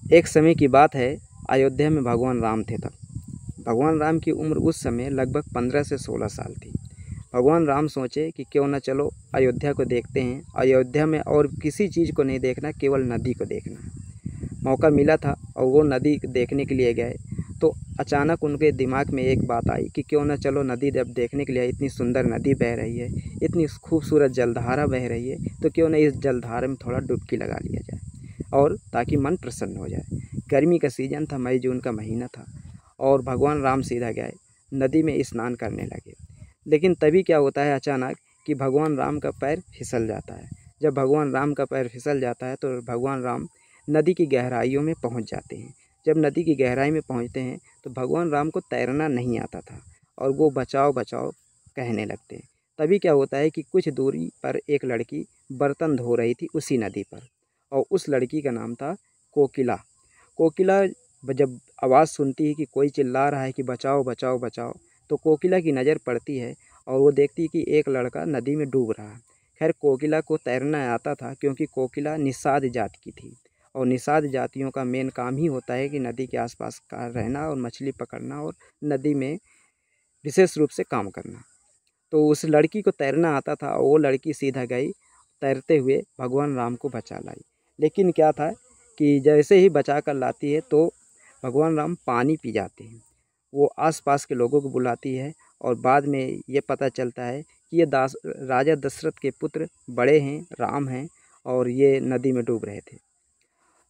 एक समय की बात है, अयोध्या में भगवान राम थे तब। भगवान राम की उम्र उस समय लगभग 15 से 16 साल थी। भगवान राम सोचे कि क्यों न चलो अयोध्या को देखते हैं। अयोध्या में और किसी चीज़ को नहीं देखना, केवल नदी को देखना है। मौका मिला था और वो नदी देखने के लिए गए। तो अचानक उनके दिमाग में एक बात आई कि क्यों न चलो नदी जब देखने के लिए, इतनी सुंदर नदी बह रही है, इतनी खूबसूरत जलधारा बह रही है, तो क्यों न इस जलधारा में थोड़ा डुबकी लगा लिया जाए, और ताकि मन प्रसन्न हो जाए। गर्मी का सीज़न था, मई जून का महीना था, और भगवान राम सीधा गए नदी में स्नान करने लगे। लेकिन तभी क्या होता है अचानक कि भगवान राम का पैर फिसल जाता है। जब भगवान राम का पैर फिसल जाता है तो भगवान राम नदी की गहराइयों में पहुंच जाते हैं। जब नदी की गहराई में पहुंचते हैं तो भगवान राम को तैरना नहीं आता था, और वो बचाओ बचाओ कहने लगते हैं। तभी क्या होता है कि कुछ दूरी पर एक लड़की बर्तन धो रही थी उसी नदी पर, और उस लड़की का नाम था कोकिला। कोकिला जब आवाज़ सुनती है कि कोई चिल्ला रहा है कि बचाओ बचाओ बचाओ, तो कोकिला की नज़र पड़ती है और वो देखती है कि एक लड़का नदी में डूब रहा है। खैर कोकिला को तैरना आता था, क्योंकि कोकिला निषाद जात की थी, और निषाद जातियों का मेन काम ही होता है कि नदी के आसपास का रहना और मछली पकड़ना और नदी में विशेष रूप से काम करना। तो उस लड़की को तैरना आता था, और वो लड़की सीधा गई तैरते हुए भगवान राम को बचा लाई। लेकिन क्या था कि जैसे ही बचा कर लाती है तो भगवान राम पानी पी जाते हैं। वो आसपास के लोगों को बुलाती है, और बाद में ये पता चलता है कि ये राजा दशरथ के पुत्र बड़े हैं, राम हैं, और ये नदी में डूब रहे थे।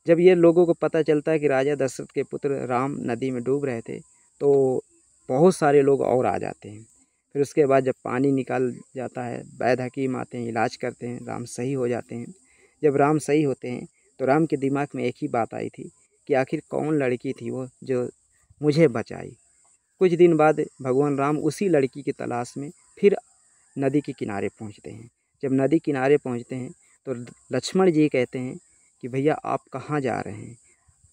जब ये लोगों को पता चलता है कि राजा दशरथ के पुत्र राम नदी में डूब रहे थे, तो बहुत सारे लोग और आ जाते हैं। फिर उसके बाद जब पानी निकाल जाता है, वैद्य हकीम आते हैं, इलाज करते हैं, राम सही हो जाते हैं। जब राम सही होते हैं तो राम के दिमाग में एक ही बात आई थी कि आखिर कौन लड़की थी वो जो मुझे बचाई। कुछ दिन बाद भगवान राम उसी लड़की की तलाश में फिर नदी के किनारे पहुंचते हैं। जब नदी किनारे पहुंचते हैं तो लक्ष्मण जी कहते हैं कि भैया आप कहाँ जा रहे हैं।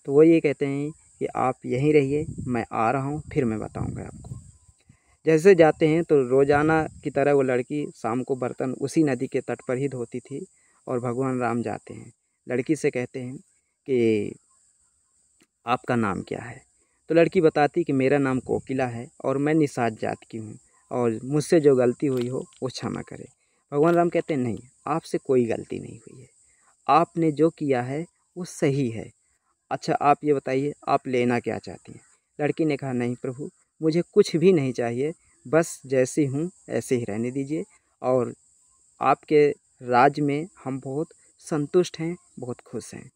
तो वो ये कहते हैं कि आप यहीं रहिए, मैं आ रहा हूँ, फिर मैं बताऊँगा आपको। जैसे जाते हैं तो रोज़ाना की तरह वो लड़की शाम को बर्तन उसी नदी के तट पर ही धोती थी, और भगवान राम जाते हैं। लड़की से कहते हैं कि आपका नाम क्या है। तो लड़की बताती कि मेरा नाम कोकिला है और मैं निषाद जात की हूँ, और मुझसे जो गलती हुई हो वो क्षमा करे। भगवान राम कहते हैं नहीं, आपसे कोई गलती नहीं हुई है, आपने जो किया है वो सही है। अच्छा आप ये बताइए आप लेना क्या चाहती हैं। लड़की ने कहा नहीं प्रभु, मुझे कुछ भी नहीं चाहिए, बस जैसी हूँ ऐसे ही रहने दीजिए, और आपके राज में हम बहुत संतुष्ट हैं, बहुत खुश हैं।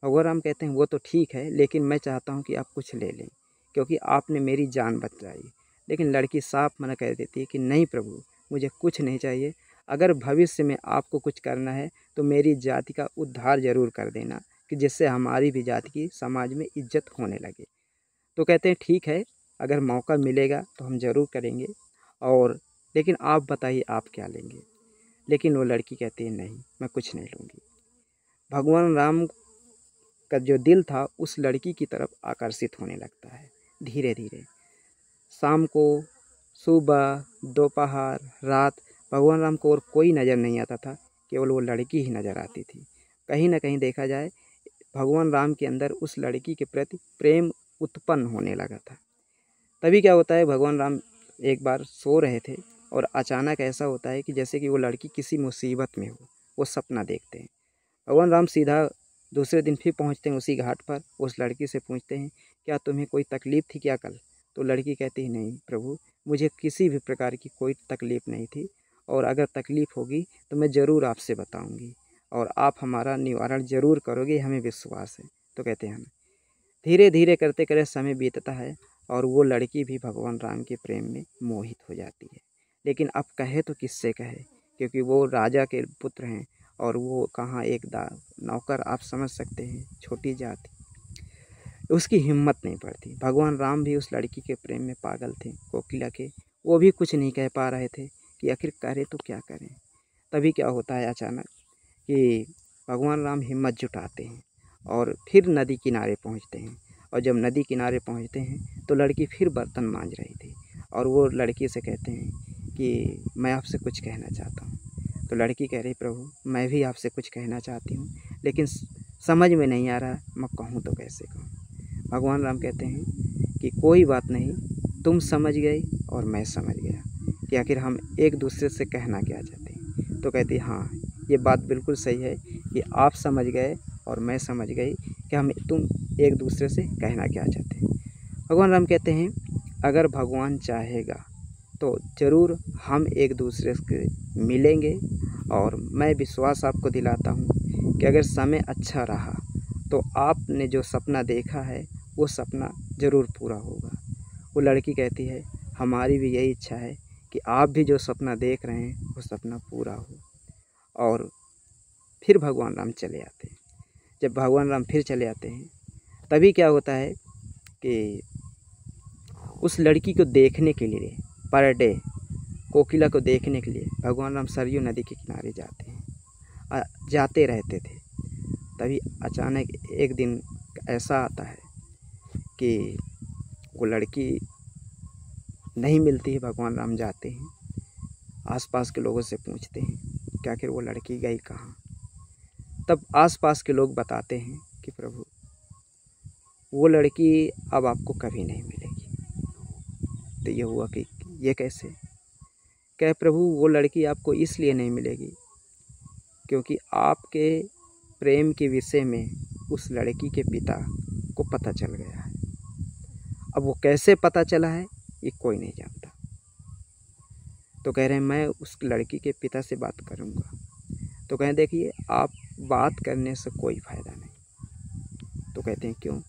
भगवान राम कहते हैं वो तो ठीक है, लेकिन मैं चाहता हूँ कि आप कुछ ले लें, क्योंकि आपने मेरी जान बचाई। लेकिन लड़की साफ मना कर देती है कि नहीं प्रभु, मुझे कुछ नहीं चाहिए। अगर भविष्य में आपको कुछ करना है तो मेरी जाति का उद्धार ज़रूर कर देना, कि जिससे हमारी भी जाति की समाज में इज्जत होने लगे। तो कहते हैं ठीक है, अगर मौका मिलेगा तो हम ज़रूर करेंगे, और लेकिन आप बताइए आप क्या लेंगे। लेकिन वो लड़की कहती है नहीं, मैं कुछ नहीं लूँगी। भगवान राम का जो दिल था उस लड़की की तरफ आकर्षित होने लगता है धीरे धीरे। शाम को, सुबह, दोपहर, रात, भगवान राम को और कोई नज़र नहीं आता था, केवल वो लड़की ही नज़र आती थी। कहीं ना कहीं देखा जाए भगवान राम के अंदर उस लड़की के प्रति प्रेम उत्पन्न होने लगा था। तभी क्या होता है, भगवान राम एक बार सो रहे थे, और अचानक ऐसा होता है कि जैसे कि वो लड़की किसी मुसीबत में हो, वो सपना देखते हैं। भगवान राम सीधा दूसरे दिन फिर पहुंचते हैं उसी घाट पर। उस लड़की से पूछते हैं क्या तुम्हें कोई तकलीफ़ थी क्या कल। तो लड़की कहती है नहीं प्रभु, मुझे किसी भी प्रकार की कोई तकलीफ़ नहीं थी, और अगर तकलीफ़ होगी तो मैं ज़रूर आपसे बताऊंगी, और आप हमारा निवारण ज़रूर करोगे, हमें विश्वास है। तो कहते हैं हम धीरे धीरे करते करते समय बीतता है, और वो लड़की भी भगवान राम के प्रेम में मोहित हो जाती है। लेकिन अब कहे तो किससे कहे, क्योंकि वो राजा के पुत्र हैं, और वो कहाँ एक नौकर, आप समझ सकते हैं, छोटी जाति, उसकी हिम्मत नहीं पड़ती। भगवान राम भी उस लड़की के प्रेम में पागल थे, कोकिला के। वो भी कुछ नहीं कह पा रहे थे कि आखिर करें तो क्या करें। तभी क्या होता है अचानक कि भगवान राम हिम्मत जुटाते हैं और फिर नदी किनारे पहुंचते हैं। और जब नदी किनारे पहुंचते हैं तो लड़की फिर बर्तन मांज रही थी, और वो लड़की से कहते हैं कि मैं आपसे कुछ कहना चाहता हूँ। तो लड़की कह रही प्रभु, मैं भी आपसे कुछ कहना चाहती हूँ, लेकिन समझ में नहीं आ रहा, मैं कहूँ तो कैसे कहूँ। भगवान राम कहते हैं कि कोई बात नहीं, तुम समझ गए और मैं समझ गया कि आखिर हम एक दूसरे से कहना क्या चाहते हैं। तो कहती हाँ, ये बात बिल्कुल सही है कि आप समझ गए और मैं समझ गई कि तुम एक दूसरे से कहना क्या चाहते हैं। भगवान राम कहते हैं अगर भगवान चाहेगा तो ज़रूर हम एक दूसरे से मिलेंगे, और मैं विश्वास आपको दिलाता हूँ कि अगर समय अच्छा रहा तो आपने जो सपना देखा है वो सपना ज़रूर पूरा होगा। वो लड़की कहती है हमारी भी यही इच्छा है कि आप भी जो सपना देख रहे हैं वो सपना पूरा हो। और फिर भगवान राम चले आते हैं। जब भगवान राम फिर चले आते हैं तभी क्या होता है कि उस लड़की को देखने के लिए पर डे कोकिला को देखने के लिए भगवान राम सरयू नदी के किनारे जाते हैं, जाते रहते थे। तभी अचानक एक दिन ऐसा आता है कि वो लड़की नहीं मिलती है। भगवान राम जाते हैं, आसपास के लोगों से पूछते हैं कि आखिर वो लड़की गई कहाँ। तब आसपास के लोग बताते हैं कि प्रभु वो लड़की अब आपको कभी नहीं मिलेगी। तो ये हुआ कि ये कैसे? कहे प्रभु वो लड़की आपको इसलिए नहीं मिलेगी क्योंकि आपके प्रेम के विषय में उस लड़की के पिता को पता चल गया है। अब वो कैसे पता चला है ये कोई नहीं जानता। तो कह रहे हैं मैं उस लड़की के पिता से बात करूँगा। तो कहें देखिए आप बात करने से कोई फ़ायदा नहीं। तो कहते हैं क्यों?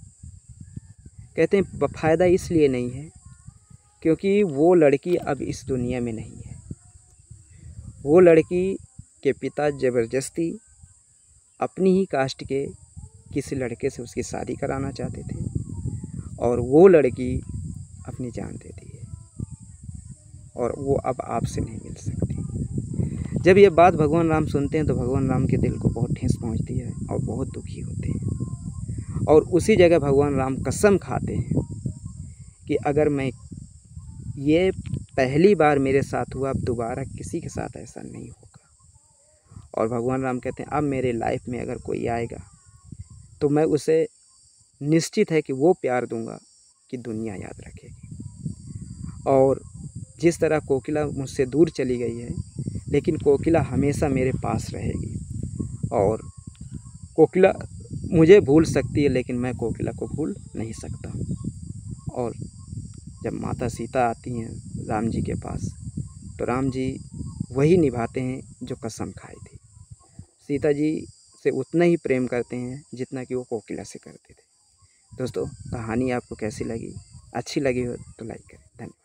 कहते हैं फ़ायदा इसलिए नहीं है क्योंकि वो लड़की अब इस दुनिया में नहीं है। वो लड़की के पिता ज़बरदस्ती अपनी ही कास्ट के किसी लड़के से उसकी शादी कराना चाहते थे, और वो लड़की अपनी जान दे दी है और वो अब आपसे नहीं मिल सकती। जब ये बात भगवान राम सुनते हैं तो भगवान राम के दिल को बहुत ठेस पहुंचती है और बहुत दुखी होते हैं। और उसी जगह भगवान राम कसम खाते हैं कि अगर मैं ये पहली बार मेरे साथ हुआ, अब दोबारा किसी के साथ ऐसा नहीं होगा। और भगवान राम कहते हैं अब मेरे लाइफ में अगर कोई आएगा तो मैं उसे निश्चित है कि वो प्यार दूंगा कि दुनिया याद रखेगी। और जिस तरह कोकिला मुझसे दूर चली गई है, लेकिन कोकिला हमेशा मेरे पास रहेगी। और कोकिला मुझे भूल सकती है लेकिन मैं कोकिला को भूल नहीं सकता। और जब माता सीता आती हैं राम जी के पास तो राम जी वही निभाते हैं जो कसम खाई थी। सीता जी से उतना ही प्रेम करते हैं जितना कि वो कोकिला से करते थे। दोस्तों कहानी आपको कैसी लगी? अच्छी लगी हो तो लाइक करें। धन्यवाद।